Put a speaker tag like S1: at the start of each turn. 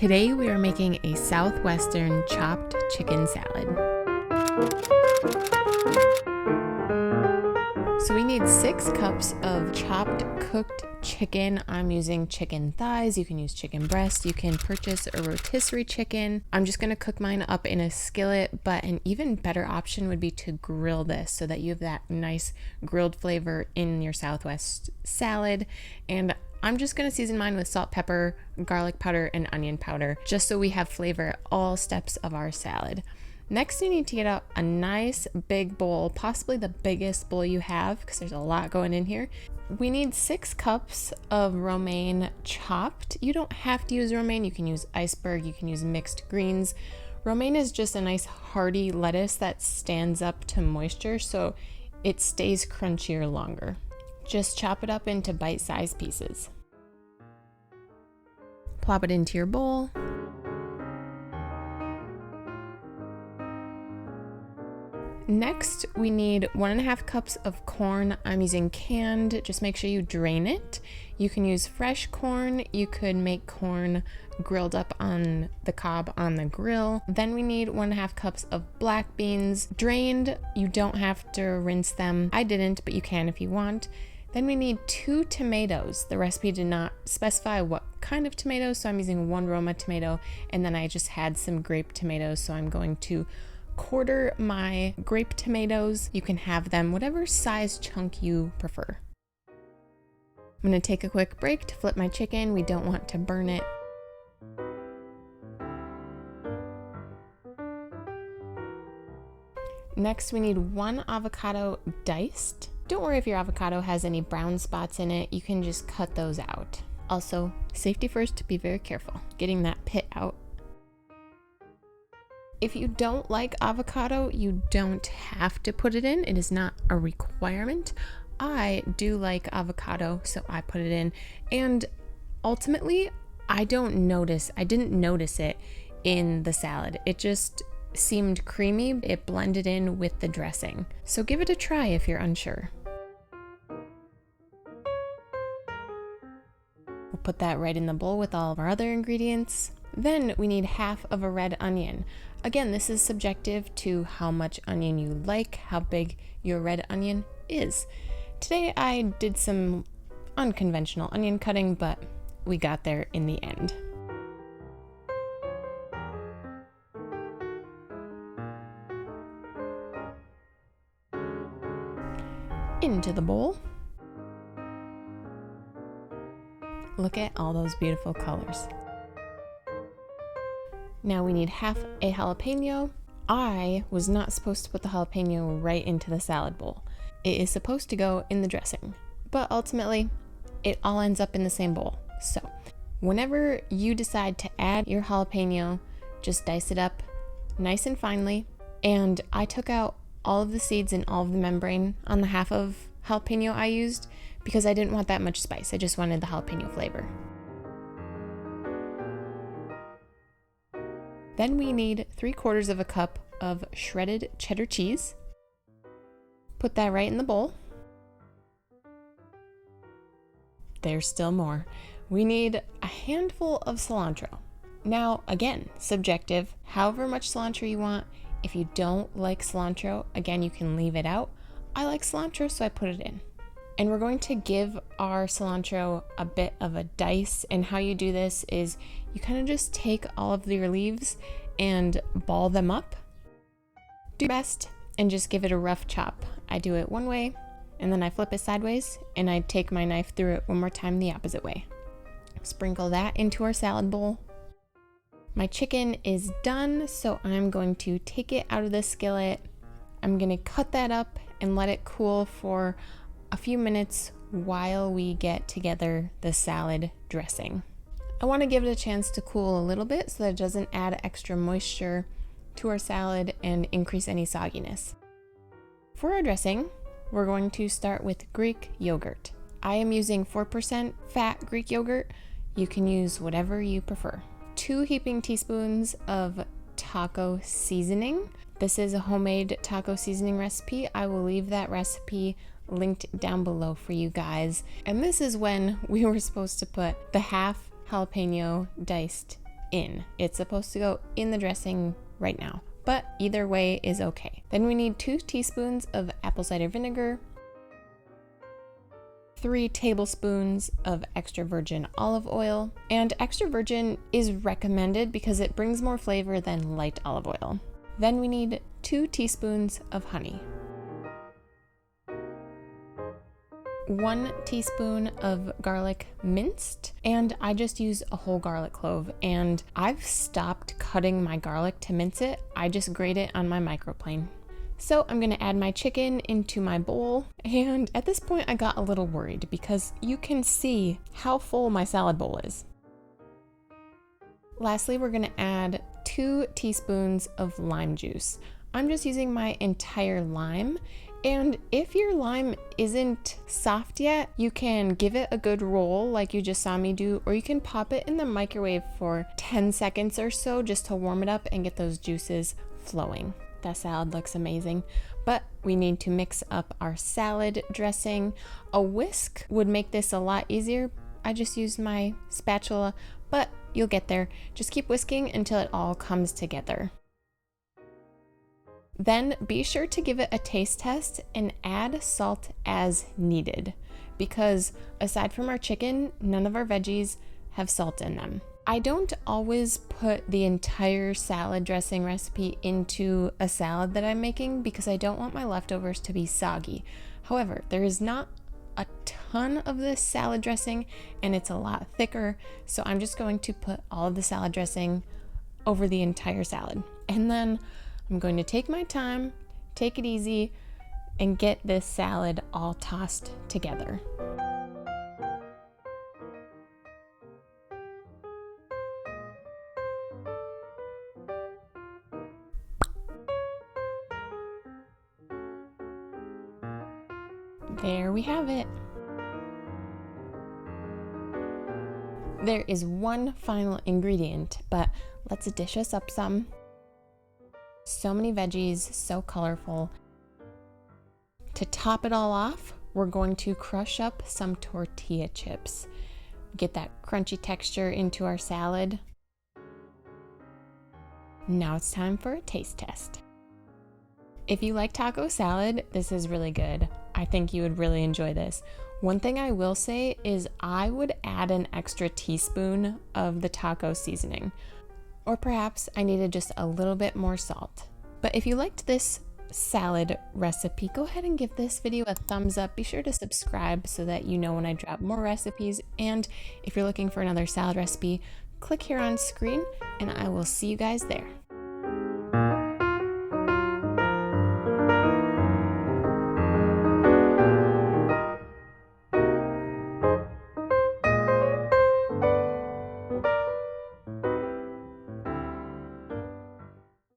S1: Today we are making a Southwestern chopped chicken salad. So we need 6 cups of chopped cooked chicken. I'm using chicken thighs. You can use chicken breast. You can purchase a rotisserie chicken. I'm just going to cook mine up in a skillet, but an even better option would be to grill this so that you have that nice grilled flavor in your Southwest salad. And I'm just going to season mine with salt, pepper, garlic powder, and onion powder, just so we have flavor at all steps of our salad. Next, you need to get out a nice big bowl, possibly the biggest bowl you have, because there's a lot going in here. We need 6 cups of romaine chopped. You don't have to use romaine. You can use iceberg. You can use mixed greens. Romaine is just a nice hearty lettuce that stands up to moisture, so it stays crunchier longer. Just chop it up into bite-sized pieces. Plop it into your bowl. Next, we need 1.5 cups of corn. I'm using canned. Just make sure you drain it. You can use fresh corn. You could make corn grilled up on the cob on the grill. Then we need 1.5 cups of black beans, drained. You don't have to rinse them. I didn't, but you can if you want. Then we need 2 tomatoes. The recipe did not specify what kind of tomatoes, so I'm using 1 Roma tomato, and then I just had some grape tomatoes, so I'm going to quarter my grape tomatoes. You can have them whatever size chunk you prefer. I'm going to take a quick break to flip my chicken. We don't want to burn it. Next, we need 1 avocado diced. Don't worry if your avocado has any brown spots in it. You can just cut those out. Also, safety first, be very careful getting that pit out. If you don't like avocado, you don't have to put it in. It is not a requirement. I do like avocado, so I put it in. And ultimately, I didn't notice it in the salad. It just seemed creamy. It blended in with the dressing. So give it a try if you're unsure. We'll put that right in the bowl with all of our other ingredients. Then we need 1/2 of a red onion. Again, this is subjective to how much onion you like, how big your red onion is. Today I did some unconventional onion cutting, but we got there in the end. Into the bowl. Look at all those beautiful colors. Now we need 1/2 a jalapeno. I was not supposed to put the jalapeno right into the salad bowl. It is supposed to go in the dressing, but ultimately it all ends up in the same bowl. So whenever you decide to add your jalapeno, just dice it up nice and finely. And I took out all of the seeds and all of the membrane on the 1/2 of jalapeno I used because I didn't want that much spice. I just wanted the jalapeno flavor. Then we need 3/4 of a cup of shredded cheddar cheese. Put that right in the bowl. There's still more. We need a handful of cilantro. Now, again, subjective, however much cilantro you want. If you don't like cilantro, again, you can leave it out. I like cilantro, so I put it in. And we're going to give our cilantro a bit of a dice. And how you do this is you kind of just take all of your leaves and ball them up. Do your best and just give it a rough chop. I do it one way and then I flip it sideways and I take my knife through it one more time the opposite way. Sprinkle that into our salad bowl. My chicken is done, so I'm going to take it out of the skillet. I'm going to cut that up and let it cool for a few minutes while we get together the salad dressing. I want to give it a chance to cool a little bit so that it doesn't add extra moisture to our salad and increase any sogginess. For our dressing, we're going to start with Greek yogurt. I am using 4% fat Greek yogurt. You can use whatever you prefer. 2 heaping teaspoons of taco seasoning. This is a homemade taco seasoning recipe. I will leave that recipe linked down below for you guys. And this is when we were supposed to put the 1/2 jalapeno diced in. It's supposed to go in the dressing right now, but either way is okay. Then we need 2 teaspoons of apple cider vinegar, 3 tablespoons of extra virgin olive oil, and extra virgin is recommended because it brings more flavor than light olive oil. Then we need 2 teaspoons of honey, 1 teaspoon of garlic minced, and I just use a whole garlic clove, and I've stopped cutting my garlic to mince it. I just grate it on my microplane. So I'm gonna add my chicken into my bowl, and at this point I got a little worried because you can see how full my salad bowl is. Lastly, we're gonna add 2 teaspoons of lime juice. I'm just using my entire lime, and if your lime isn't soft yet, you can give it a good roll like you just saw me do, or you can pop it in the microwave for 10 seconds or so just to warm it up and get those juices flowing. That salad looks amazing, but we need to mix up our salad dressing. A whisk would make this a lot easier. I just used my spatula, but you'll get there. Just keep whisking until it all comes together. Then be sure to give it a taste test and add salt as needed, because aside from our chicken, none of our veggies have salt in them. I don't always put the entire salad dressing recipe into a salad that I'm making because I don't want my leftovers to be soggy. However, there is not a ton of this salad dressing and it's a lot thicker, so I'm just going to put all of the salad dressing over the entire salad. And then I'm going to take my time, take it easy, and get this salad all tossed together. There we have it. There is one final ingredient, but let's dish us up some. So many veggies, so colorful. To top it all off, we're going to crush up some tortilla chips. Get that crunchy texture into our salad. Now it's time for a taste test. If you like taco salad, this is really good. I think you would really enjoy this. One thing I will say is I would add an extra teaspoon of the taco seasoning. Or perhaps I needed just a little bit more salt. But if you liked this salad recipe, go ahead and give this video a thumbs up. Be sure to subscribe so that you know when I drop more recipes. And if you're looking for another salad recipe, click here on screen and I will see you guys there.